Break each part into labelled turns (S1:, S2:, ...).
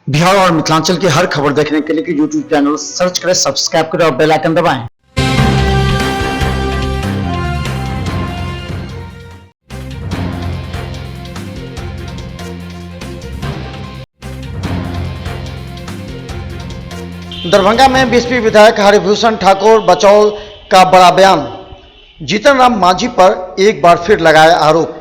S1: बिहार और मिथिलांचल की हर खबर देखने के लिए यूट्यूब चैनल सर्च करें, सब्सक्राइब करें और बेल आइकन दबाएं। दरभंगा में बीएसपी विधायक हरिभूषण ठाकुर बचौल का बड़ा बयान। जीतन राम मांझी पर एक बार फिर लगाया आरोप।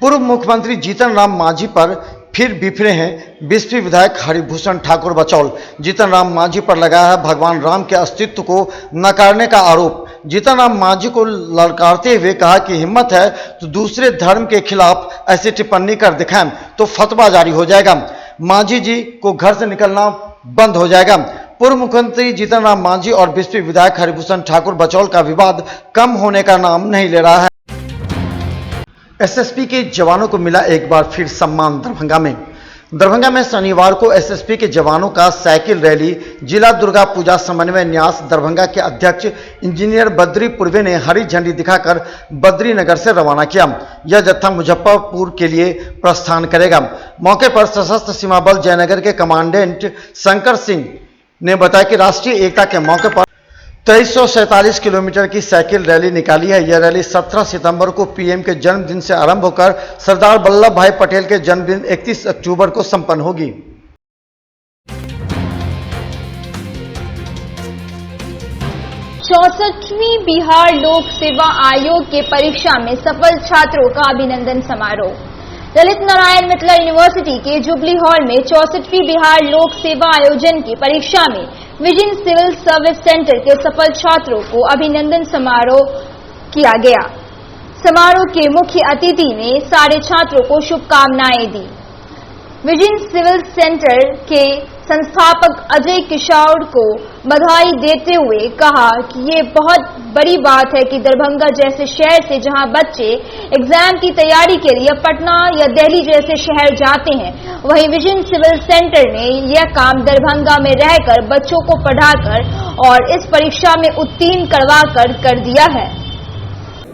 S1: पूर्व मुख्यमंत्री जीतन राम मांझी पर फिर बिफरे हैं बीएसपी विधायक हरिभूषण ठाकुर बचौल। जीतन राम मांझी पर लगाया है भगवान राम के अस्तित्व को नकारने का आरोप। जीतन राम मांझी को ललकारते हुए कहा कि हिम्मत है तो दूसरे धर्म के खिलाफ ऐसी टिप्पणी कर दिखाएं तो फतवा जारी हो जाएगा, मांझी जी को घर से निकलना बंद हो जाएगा। पूर्व मुख्यमंत्री जीतन राम मांझी और बीएसपी विधायक हरिभूषण ठाकुर बचौल का विवाद कम होने का नाम नहीं ले रहा है। एसएसपी के जवानों को मिला एक बार फिर सम्मान। दरभंगा में शनिवार को एसएसपी के जवानों का साइकिल रैली जिला दुर्गा पूजा समन्वय न्यास दरभंगा के अध्यक्ष इंजीनियर बद्री पूर्वे ने हरी झंडी दिखाकर बद्रीनगर से रवाना किया। यह जत्था मुजफ्फरपुर के लिए प्रस्थान करेगा। मौके पर सशस्त्र सीमा बल जयनगर के कमांडेंट शंकर सिंह ने बताया कि राष्ट्रीय एकता के मौके पर 2347 किलोमीटर की साइकिल रैली निकाली है। यह रैली 17 सितंबर को पीएम के जन्मदिन से आरंभ होकर सरदार वल्लभ भाई पटेल के जन्मदिन 31 अक्टूबर को संपन्न होगी।
S2: चौसठवीं बिहार लोक सेवा आयोग के परीक्षा में सफल छात्रों का अभिनंदन समारोह। ललित नारायण मिथिला यूनिवर्सिटी के जुबली हॉल में 64वीं बिहार लोक सेवा आयोजन की परीक्षा में विजन सिविल सर्विस सेंटर के सफल छात्रों को अभिनंदन समारोह किया गया। समारोह के मुख्य अतिथि ने सारे छात्रों को शुभकामनाएं दी। विजन सिविल सेंटर के संस्थापक अजय किशोर को बधाई देते हुए कहा कि ये बहुत बड़ी बात है कि दरभंगा जैसे शहर से जहां बच्चे एग्जाम की तैयारी के लिए पटना या दिल्ली जैसे शहर जाते हैं, वहीं विजन सिविल सेंटर ने यह काम दरभंगा में रहकर बच्चों को पढ़ाकर और इस परीक्षा में उत्तीर्ण करवाकर कर दिया है।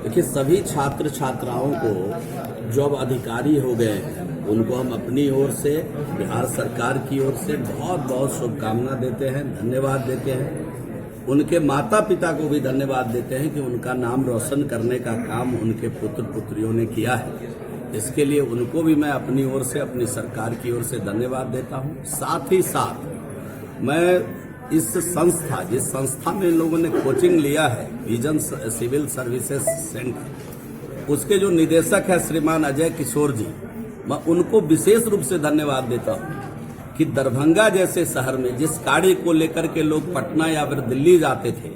S3: देखिए, सभी छात्र छात्राओं को जो अब अधिकारी हो गए हैं उनको हम अपनी ओर से, बिहार सरकार की ओर से बहुत बहुत शुभकामना देते हैं, धन्यवाद देते हैं। उनके माता पिता को भी धन्यवाद देते हैं कि उनका नाम रोशन करने का काम उनके पुत्र पुत्रियों ने किया है। इसके लिए उनको भी मैं अपनी ओर से, अपनी सरकार की ओर से धन्यवाद देता हूं। साथ ही साथ मैं इस संस्था, जिस संस्था में इन लोगों ने कोचिंग लिया है, विजन सिविल सर्विसेज सेंटर, उसके जो निदेशक है श्रीमान अजय किशोर जी, मैं उनको विशेष रूप से धन्यवाद देता हूं कि दरभंगा जैसे शहर में जिस कार्य को लेकर के लोग पटना या फिर दिल्ली जाते थे,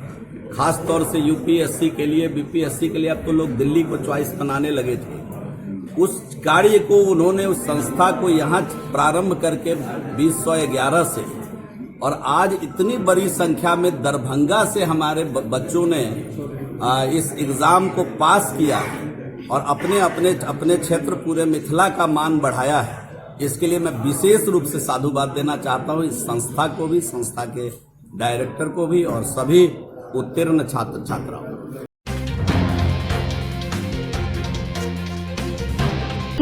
S3: खास तौर से यूपीएससी के लिए, बीपीएससी के लिए, अब तो लोग दिल्ली को चॉइस बनाने लगे थे। उस कार्य को उन्होंने, उस संस्था को यहाँ प्रारंभ करके 2011 से, और आज इतनी बड़ी संख्या में दरभंगा से हमारे बच्चों ने इस एग्जाम को पास किया और अपने क्षेत्र पूरे मिथिला का मान बढ़ाया है। इसके लिए मैं विशेष रूप से साधुवाद देना चाहता हूं इस संस्था को भी, संस्था के डायरेक्टर को भी और सभी उत्तीर्ण छात्र छात्राओं।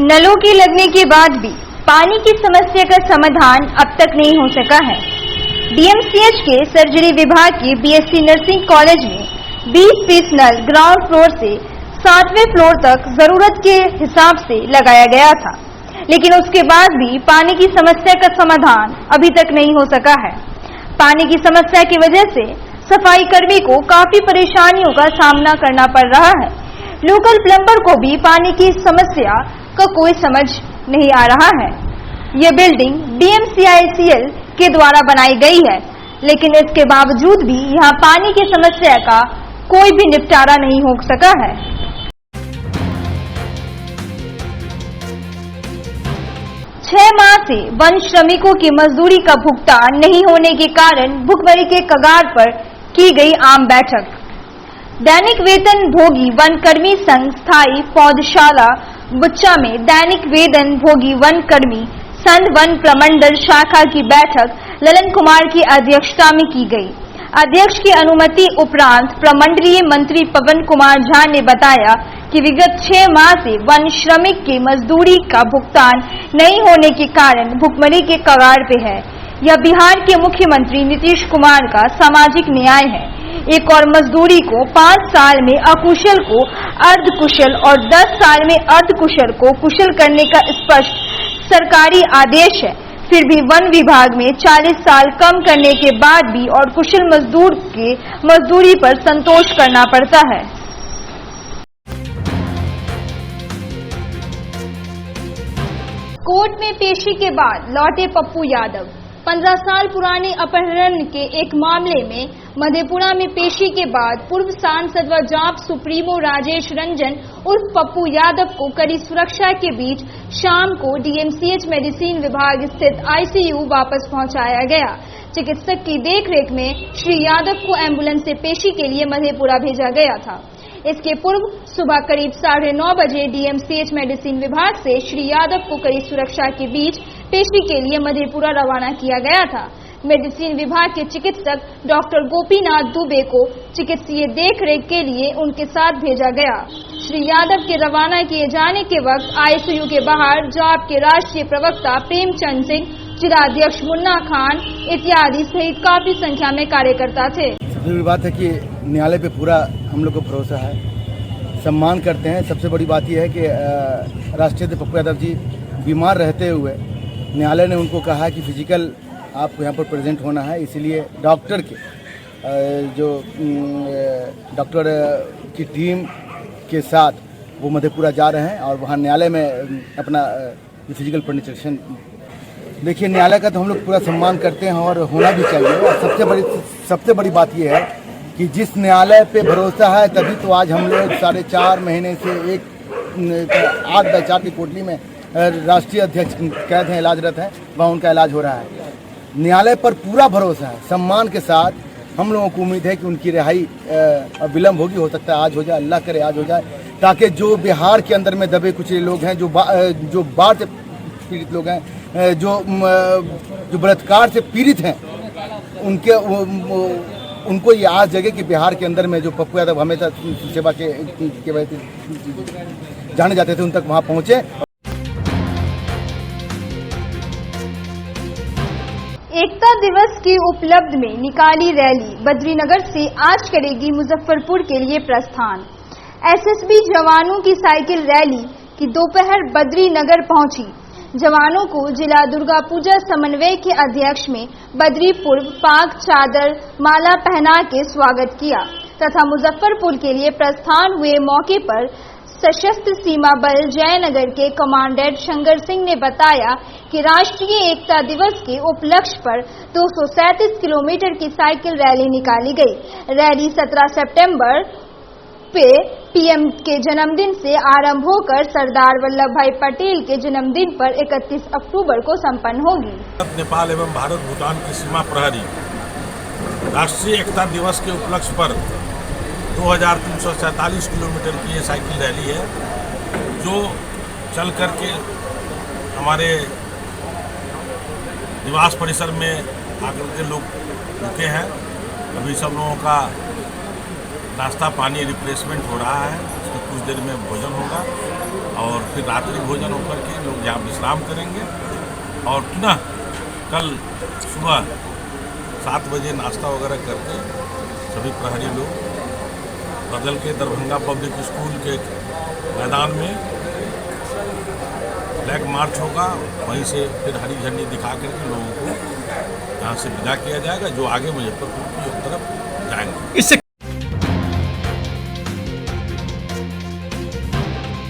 S2: नलों के लगने के बाद भी पानी की समस्या का समाधान अब तक नहीं हो सका है। डीएमसीएच के सर्जरी विभाग के बीएससी नर्सिंग कॉलेज में 20 नल ग्राउंड फ्लोर से 7वें फ्लोर तक जरूरत के हिसाब से लगाया गया था, लेकिन उसके बाद भी पानी की समस्या का समाधान अभी तक नहीं हो सका है। पानी की समस्या की वजह से सफाई कर्मी को काफी परेशानियों का सामना करना पड़ रहा है। लोकल प्लम्बर को भी पानी की समस्या का कोई समझ नहीं आ रहा है। यह बिल्डिंग डीएमसीआईसीएल के द्वारा बनाई गई है, लेकिन इसके बावजूद भी यहाँ पानी की समस्या का कोई भी निपटारा नहीं हो सका है। 6 माह से वन श्रमिकों की मजदूरी का भुगतान नहीं होने के कारण भुखमरी के कगार पर की गई आम बैठक। दैनिक वेतन भोगी वन कर्मी संघ स्थायी पौधशाला बुच्चा में दैनिक वेतन भोगी वन कर्मी संघ वन प्रमंडल शाखा की बैठक ललन कुमार की अध्यक्षता में की गई। अध्यक्ष की अनुमति उपरांत प्रमंडलीय मंत्री पवन कुमार झा ने बताया कि विगत 6 माह से वन श्रमिक की मजदूरी का भुगतान नहीं होने के कारण भुखमरी के कगार पे है। यह बिहार के मुख्यमंत्री नीतीश कुमार का सामाजिक न्याय है। एक और मजदूरी को 5 साल में अकुशल को अर्धकुशल और 10 साल में अर्धकुशल को कुशल करने का स्पष्ट सरकारी आदेश है। फिर भी वन विभाग में 40 साल कम करने के बाद भी और कुशल मजदूर के मजदूरी पर संतोष करना पड़ता है। कोर्ट में पेशी के बाद लौटे पप्पू यादव। 15 साल पुराने अपहरण के एक मामले में मधेपुरा में पेशी के बाद पूर्व सांसद व जाप सुप्रीमो राजेश रंजन उर्फ पप्पू यादव को कड़ी सुरक्षा के बीच शाम को डीएमसीएच मेडिसिन विभाग स्थित आईसीयू वापस पहुंचाया गया। चिकित्सक की देखरेख में श्री यादव को एम्बुलेंस से पेशी के लिए मधेपुरा भेजा गया था। इसके पूर्व सुबह करीब 9:30 बजे डीएमसीएच मेडिसिन विभाग से श्री यादव को कड़ी सुरक्षा के बीच पेशी के लिए मधेपुरा रवाना किया गया था। मेडिसिन विभाग के चिकित्सक डॉक्टर गोपीनाथ दुबे को चिकित्सीय देखरेख के लिए उनके साथ भेजा गया। श्री यादव के रवाना किए जाने के वक्त आईसीयू के बाहर जाप के राष्ट्रीय प्रवक्ता प्रेमचंद सिंह, जिलाध्यक्ष मुन्ना खान इत्यादि सहित काफी संख्या में कार्यकर्ता थे।
S4: सबसे बड़ी बात है कि न्यायालय पे पूरा हम लोग को भरोसा है, सम्मान करते हैं। सबसे बड़ी बात यह है कि राष्ट्रीय अध्यक्ष पप्पू यादव जी बीमार रहते हुए न्यायालय ने उनको कहा कि फिजिकल आपको यहाँ पर प्रेजेंट होना है, इसलिए डॉक्टर के जो डॉक्टर की टीम के साथ वो मधेपुरा जा रहे हैं और वहाँ न्यायालय में अपना फिजिकल प्रेजेंटेशन। देखिए, न्यायालय का तो हम लोग पूरा सम्मान करते हैं और होना भी चाहिए। और सबसे बड़ी बात यह है कि जिस न्यायालय पे भरोसा है तभी तो आज हम लोग 4.5 महीने से एक 8/4 की कोटली में राष्ट्रीय अध्यक्ष कैद हैं, इलाजरत हैं, वहाँ उनका इलाज हो रहा है। न्यायालय पर पूरा भरोसा है, सम्मान के साथ हम लोगों को उम्मीद है कि उनकी रिहाई विलम्ब होगी, हो सकता है आज हो जाए, अल्लाह करे आज हो जाए, ताकि जो बिहार के अंदर में दबे कुचले लोग हैं, जो बाढ़ से पीड़ित लोग हैं, जो बलात्कार से पीड़ित हैं, उनको ये आस जगे कि बिहार के अंदर में जो पप्पू यादव हमेशा सेवा के वजह से जाने जाते थे उन तक वहाँ पहुँचे।
S2: एकता दिवस के उपलब्ध में निकाली रैली बद्रीनगर से आज करेगी मुजफ्फरपुर के लिए प्रस्थान। एसएसबी जवानों की साइकिल रैली की दोपहर बद्रीनगर पहुंची। जवानों को जिला दुर्गा पूजा समन्वय के अध्यक्ष में बद्री पूर्व पाक चादर माला पहना के स्वागत किया तथा मुजफ्फरपुर के लिए प्रस्थान हुए। मौके पर सशस्त्र सीमा बल जयनगर के कमांडेंट शंकर सिंह ने बताया कि राष्ट्रीय एकता दिवस के उपलक्ष्य पर 237 किलोमीटर की साइकिल रैली निकाली गई। रैली 17 सितंबर पे पीएम के जन्मदिन से आरंभ होकर सरदार वल्लभ भाई पटेल के जन्मदिन पर 31 अक्टूबर को संपन्न होगी।
S5: नेपाल एवं भारत भूटान की सीमा प्रहरी राष्ट्रीय एकता दिवस के उपलक्ष्य पर 2347 किलोमीटर की ये साइकिल रैली है, जो चल करके हमारे निवास परिसर में आकर के लोग रुके हैं। अभी सब लोगों का नाश्ता पानी रिफ्रेशमेंट हो रहा है, उसमें कुछ देर में भोजन होगा और फिर रात्रि भोजन होकर के लोग यहाँ विश्राम करेंगे और पुनः कल सुबह 7 बजे नाश्ता वगैरह करके सभी प्रहरी लोग बदल के दरभंगा पब्लिक स्कूल के मैदान में फ्लैग मार्च होगा, वहीं से फिर हरी झंडी दिखा करके लोगों को यहाँ से विदा किया जाएगा, जो आगे मुजफ्फरपुर की तरफ जाएंगे।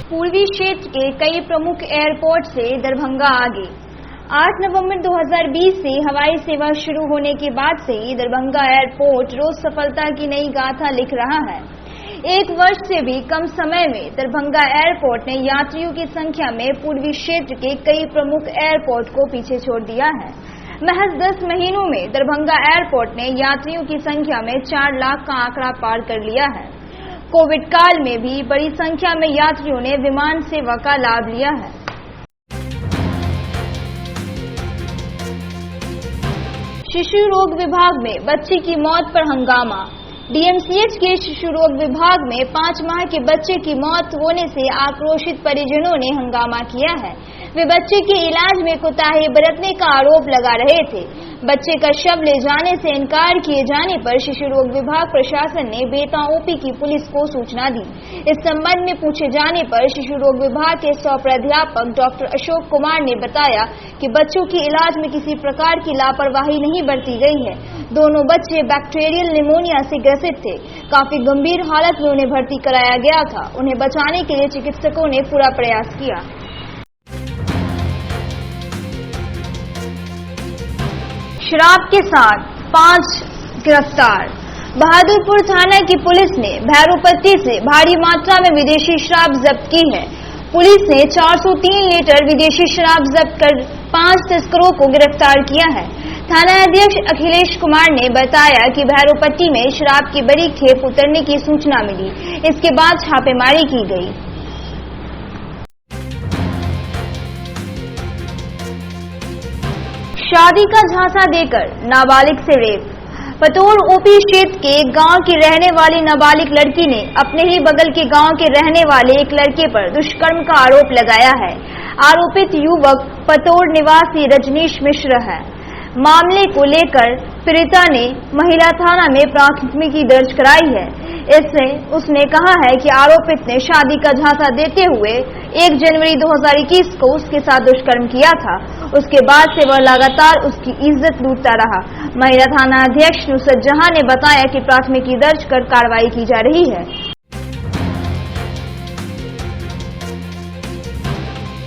S2: पूर्वी क्षेत्र के कई प्रमुख एयरपोर्ट से दरभंगा आगे। 8 नवंबर 2020 से हवाई सेवा शुरू होने के बाद से दरभंगा एयरपोर्ट रोज सफलता की नई गाथा लिख रहा है। 1 वर्ष से भी कम समय में दरभंगा एयरपोर्ट ने यात्रियों की संख्या में पूर्वी क्षेत्र के कई प्रमुख एयरपोर्ट को पीछे छोड़ दिया है। महज 10 महीनों में दरभंगा एयरपोर्ट ने यात्रियों की संख्या में 4 लाख का आंकड़ा पार कर लिया है। कोविड काल में भी बड़ी संख्या में यात्रियों ने विमान सेवा का लाभ लिया है। शिशु रोग विभाग में बच्ची की मौत पर हंगामा। डीएमसीएच के शिशु रोग विभाग में 5 माह के बच्चे की मौत होने से आक्रोशित परिजनों ने हंगामा किया है। वे बच्चे के इलाज में कोताही बरतने का आरोप लगा रहे थे। बच्चे का शव ले जाने से इनकार किए जाने पर शिशु रोग विभाग प्रशासन ने बेता ओपी की पुलिस को सूचना दी। इस संबंध में पूछे जाने पर शिशु रोग विभाग के सह प्राध्यापक डॉक्टर अशोक कुमार ने बताया कि बच्चों के इलाज में किसी प्रकार की लापरवाही नहीं बरती गई है। दोनों बच्चे बैक्टीरियल निमोनिया से ग्रसित थे। काफी गंभीर हालत में उन्हें भर्ती कराया गया था। उन्हें बचाने के लिए चिकित्सकों ने पूरा प्रयास किया। शराब के साथ 5 गिरफ्तार। बहादुरपुर थाना की पुलिस ने भैरोपट्टी से भारी मात्रा में विदेशी शराब जब्त की है। पुलिस ने 403 लीटर विदेशी शराब जब्त कर 5 तस्करों को गिरफ्तार किया है। थाना अध्यक्ष अखिलेश कुमार ने बताया कि भैरोपट्टी में शराब की बड़ी खेप उतरने की सूचना मिली। इसके बाद छापेमारी की गई। शादी का झांसा देकर नाबालिग से रेप। पतोर ओपी क्षेत्र के गांव की रहने वाली नाबालिग लड़की ने अपने ही बगल के गांव के रहने वाले एक लड़के पर दुष्कर्म का आरोप लगाया है। आरोपित युवक पतोर निवासी रजनीश मिश्र है। मामले को लेकर पीड़िता ने महिला थाना में प्राथमिकी दर्ज कराई है। इसमें उसने कहा है कि आरोपित ने शादी का झांसा देते हुए 1 जनवरी 2021 को उसके साथ दुष्कर्म किया था। उसके बाद से वह लगातार उसकी इज्जत लूटता रहा। महिला थाना अध्यक्ष नुसरत जहां ने बताया कि प्राथमिकी दर्ज कर कार्रवाई की जा रही है।